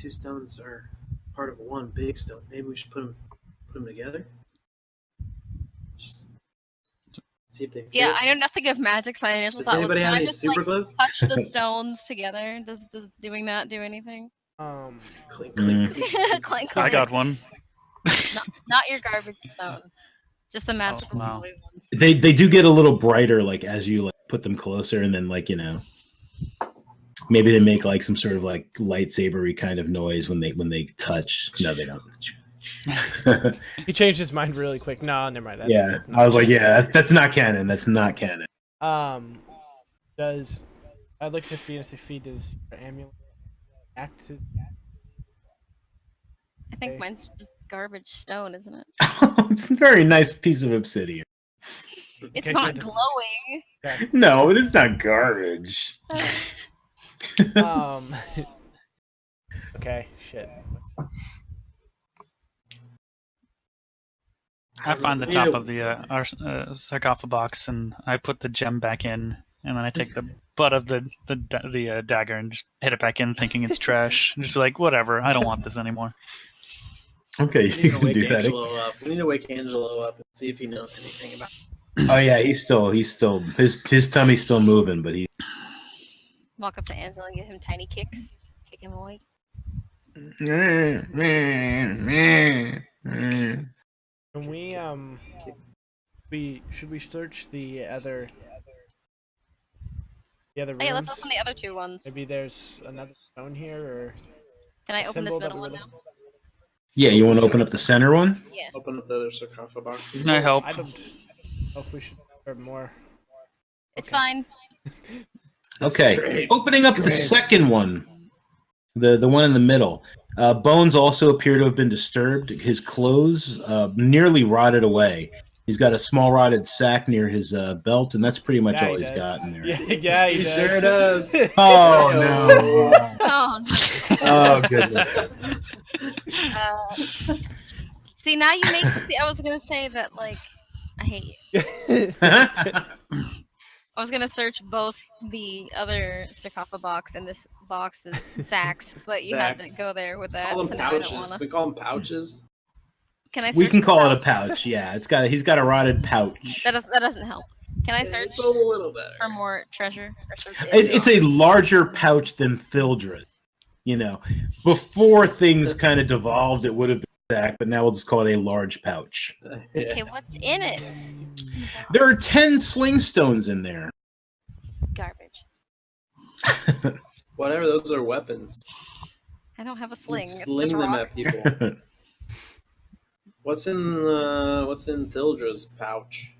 two stones are part of one big stone. Maybe we should put them together. Just see if they fit. Yeah, I know nothing of magic, so my initial Does thought was, anybody can have I any just super glue? touch the stones together? Does doing that do anything? Clink, clink, clink. Clank, I clank. got one. Not your garbage stone. Just the magical wow. blue ones. They do get a little brighter, like as you like put them closer, and then like maybe they make like some sort of like lightsabery kind of noise when they touch. No, they don't. He changed his mind really quick. No, never mind. That's, Yeah, that's not I was like, yeah, that's not canon. That's not canon. I'd like to see if does your amulet act to. I think mine's just garbage stone, isn't it? It's a very nice piece of obsidian. It's Okay, not so- glowing. No, it is not garbage. Okay, shit. I find the You top know- of the sarcophagus and I put the gem back in, and then I take the butt of the dagger and just hit it back in, thinking it's trash. And just be like, whatever, I don't want this anymore. Okay, We you need to can wake do that. Angelo up. We need to wake Angelo up and see if he knows anything about. Oh yeah, he's still his tummy's still moving, but he. Walk up to Angela and give him tiny kicks. Kick him away. Can should we search the other rooms? Oh, yeah, let's open the other 2 ones. Maybe there's another stone here, or Can I a open this symbol that middle we one would- now? Yeah, you want to open up the center one? Yeah. Open up the other sarcophagus. Can I help? I don't know if we should or more. It's Okay. fine. Okay, Great. opening up the Great. second one, the one in the middle. Bones also appear to have been disturbed. His clothes nearly rotted away. He's got a small rotted sack near his belt, and that's pretty much Yeah, all he he's does. got in there. Yeah, he He does. sure does. Oh no! Oh, Oh goodness! no. See, now you make. I was gonna say that, like, I hate you. I was gonna search both the other sarcophagus and this box's sacks, but you had to Sacks. go there with Let's that. call So them now I don't pouches. wanna. We call them pouches. Can I search We can the call it a pouch? pouch. Yeah, he's got a rotted pouch. That doesn't help. Can I search It's a little better. for more treasure? Or search It's a larger pouch than Thildred. You know, before things kind of devolved, it would have been a sack, but now we'll just call it a large pouch. Okay, Yeah. what's in it? There are 10 sling stones in there. Garbage. Whatever, those are weapons. I don't have a You sling. can It's sling just them rocks. at people. What's in Thildra's pouch?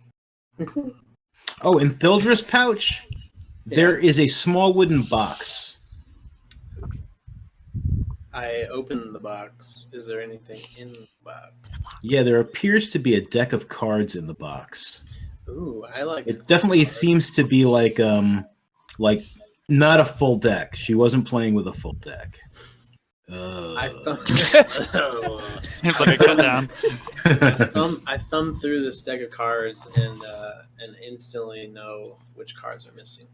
Oh, in Thildra's pouch, there is a small wooden box. I opened the box. Is there anything in the box? Yeah, there appears to be a deck of cards in the box. Ooh, I like. It definitely seems to be like not a full deck. She wasn't playing with a full deck. I Seems like a cut down. I thumb through this deck of cards and instantly know which cards are missing.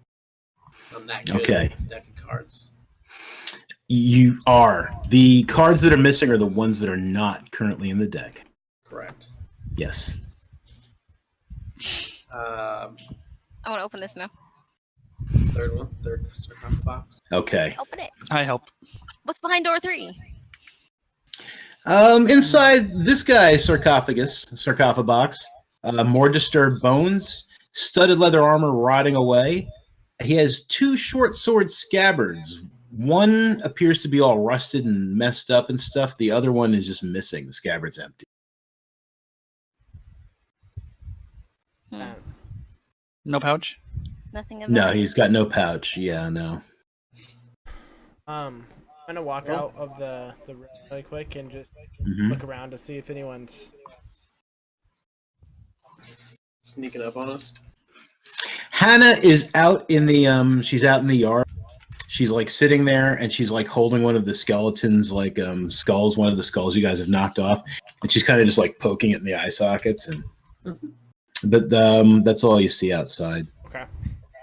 I'm that good Okay. at deck of cards. You are. The cards that are missing are the ones that are not currently in the deck. Correct. Yes. I want to open this now. Third sarcophagus. Okay. Open it. I help. What's behind door 3? Inside this guy's sarcophagus, more disturbed bones, studded leather armor rotting away. He has 2 short sword scabbards. One appears to be all rusted and messed up and stuff. The other one is just missing. The scabbard's empty. No pouch. Nothing of No, that. he's got no pouch. Yeah, no. I'm gonna walk out of the room really quick and just Mhm. look around to see if anyone's. Sneaking up on us. Hannah is out in the she's out in the yard. She's like sitting there and she's like holding one of the skeletons like skulls, one of the skulls you guys have knocked off, and she's kind of just like poking it in the eye sockets and but that's all you see outside. Okay.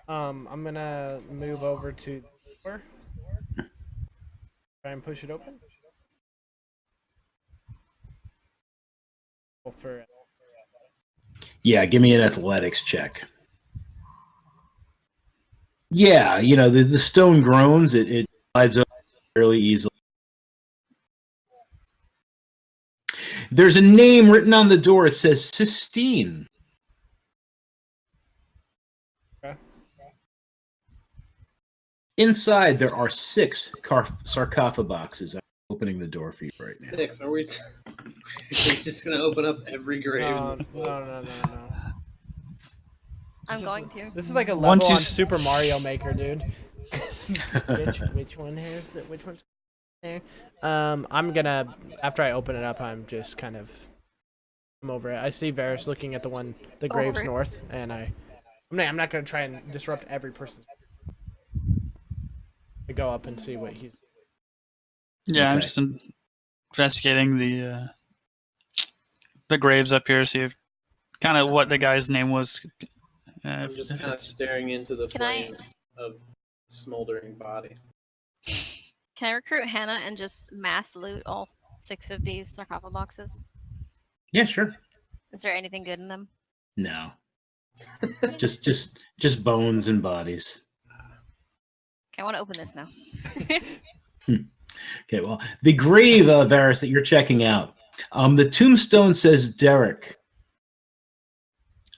I'm gonna move over to the door. Try and push it open. Go for Yeah, give me an athletics check. Yeah, you know, the stone groans, it slides over fairly easily. There's a name written on the door. It says Sistine. Okay. Inside, there are 6 sarcophaguses. I'm opening the door for you right now. 6. Are we just gonna open up every grave? No, in the no, place? no. I'm going to. This is like a level Once you on s- Super Mario Maker, dude. which one has the which one's there? I'm gonna after I open it up, I'm just kind of I'm over it. I see Varys looking at the graves Over it. north, and I'm not gonna try and disrupt every person. I go up and see what he's. Yeah, I'm Okay. just investigating the graves up here, see if kind of what the guy's name was. I'm If just kind of it's- staring into the Can I- flames of smoldering body. Can I recruit Hannah and just mass loot all 6 of these sarcophaguses? Yeah, sure. Is there anything good in them? No. just bones and bodies. Okay, I want to open this now. Okay, well, the grave, Varys, that you're checking out, the tombstone says Derek.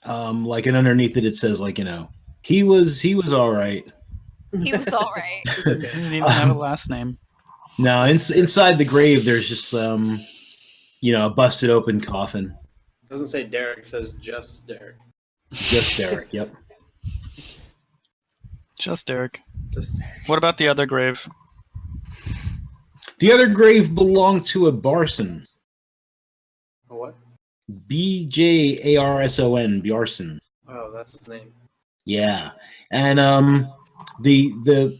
Like, and underneath it says, like, he was all right. He was all right. He didn't even have a last name. No, inside the grave, there's just a busted open coffin. It doesn't say Derek, it says just Derek. Just Derek, yep. Just Derek. Just Derek. What about the other grave? The other grave belonged to a Barson. A what? Bjarson, Bjarson. Oh, that's his name. Yeah, and the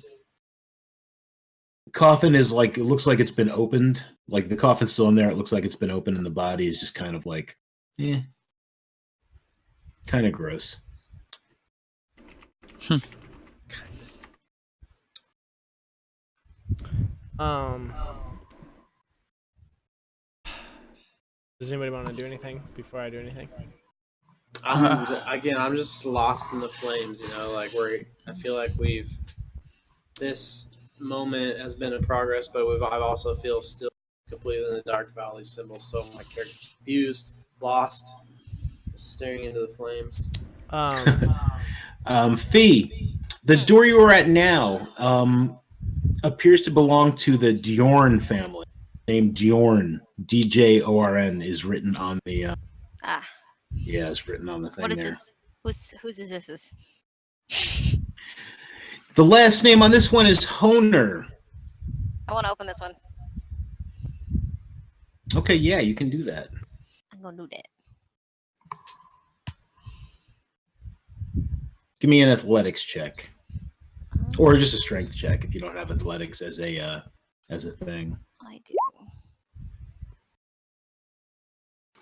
coffin is like, it looks like it's been opened. Like, the coffin's still in there. It looks like it's been opened, and the body is just kind of like, kind of gross. Does anybody want to do anything before I do anything? I'm just lost in the flames, like I feel like this moment has been in progress, but I also feel still completely in the dark about all these symbols, so my character's confused, lost, just staring into the flames. Fee, the door you are at now appears to belong to the Djorn family. Named Djorn, D-J-O-R-N, is written on the. Yeah, it's written on the thing. What is there. this? Whose is this? The last name on this one is Honer. I want to open this one. Okay, yeah, you can do that. I'm gonna do that. Give me an athletics check, or just a strength check if you don't have athletics as a thing. I do.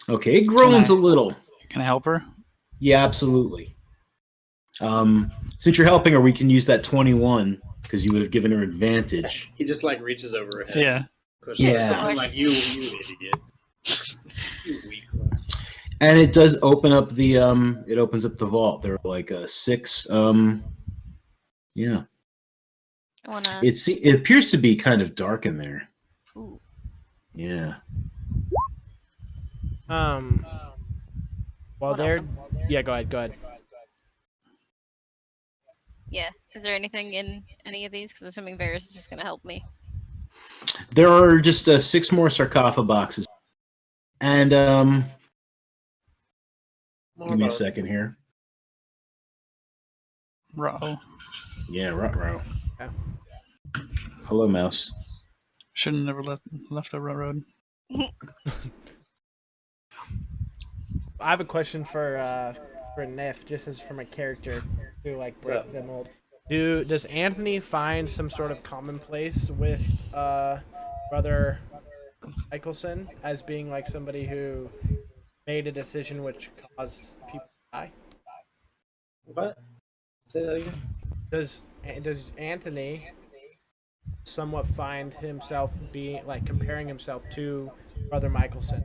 Okay, it groans a little. Can I help her? Yeah, absolutely. Since you're helping her, we can use that 21 because you would have given her advantage. He just reaches over her head. Yeah. Yeah. I'm like, you idiot. You weakling. And it does open up the it opens up the vault. There are like 6 yeah. It appears to be kind of dark in there. Ooh. Yeah. While they're go ahead. Yeah. Is there anything in any of these? Because assuming Varys is just gonna help me. There are just 6 more sarcophaguses. And give me a second here. Ruh-oh. Yeah, ruh-roh. Yeah. Hello, mouse. Shouldn't have never left the railroad. I have a question for Nif, just as from a character to break the mold. Does Anthony find some sort of commonplace with Brother Michelson as being like somebody who made a decision which caused people to die? What? Say that again. Does Anthony somewhat find himself being comparing himself to Brother Michelson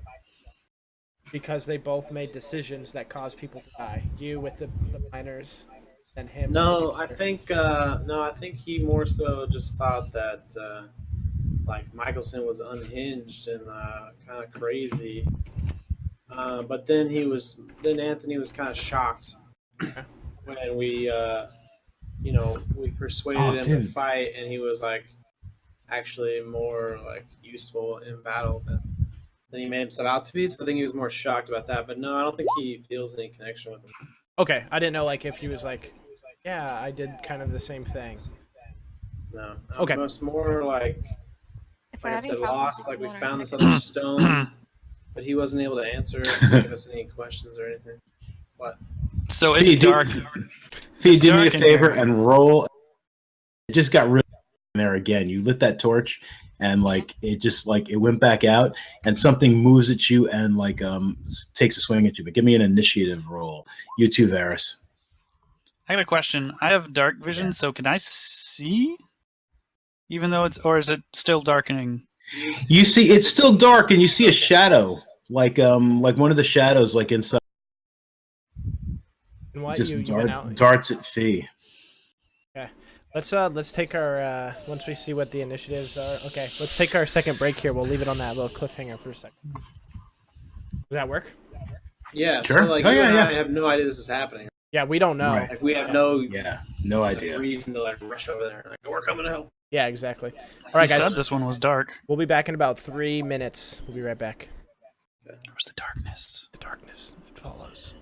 because they both made decisions that caused people to die? You with the miners, and him. No, I think he more so just thought that Michelson was unhinged and kind of crazy. But then Anthony was kind of shocked when we persuaded him to fight, and he was actually more useful in battle than he made himself out to be. So I think he was more shocked about that. But no, I don't think he feels any connection with him. Okay, I didn't know if he was yeah, I did kind of the same thing. No. Okay. It's more like I said, lost. We found this second. other stone, but he wasn't able to answer it to give us any questions or anything. What? So it's Fee, dark. Fee, It's do me a dark in favor here. and roll. It just got really in there again. You lit that torch, and it just it went back out, and something moves at you and takes a swing at you. But give me an initiative roll. You too, Varys. I got a question. I have dark vision, so can I see? Even though or is it still darkening? You see, it's still dark, and you see a shadow, like one of the shadows, inside. And what Just you went out? darts at Fee. Okay. Let's take our once we see what the initiatives are. Okay, let's take our second break here. We'll leave it on that little cliffhanger for a second. Does that work? Yeah. Sure. So like Oh, you yeah, and I yeah. have no idea this is happening. Yeah, we don't know. Right. Like we have no No like, idea. reason to like rush over there. Like we're coming to help. Yeah, exactly. All right, You guys. said this one was dark. We'll be back in about 3 minutes. We'll be right back. Where's the darkness? The darkness, it follows.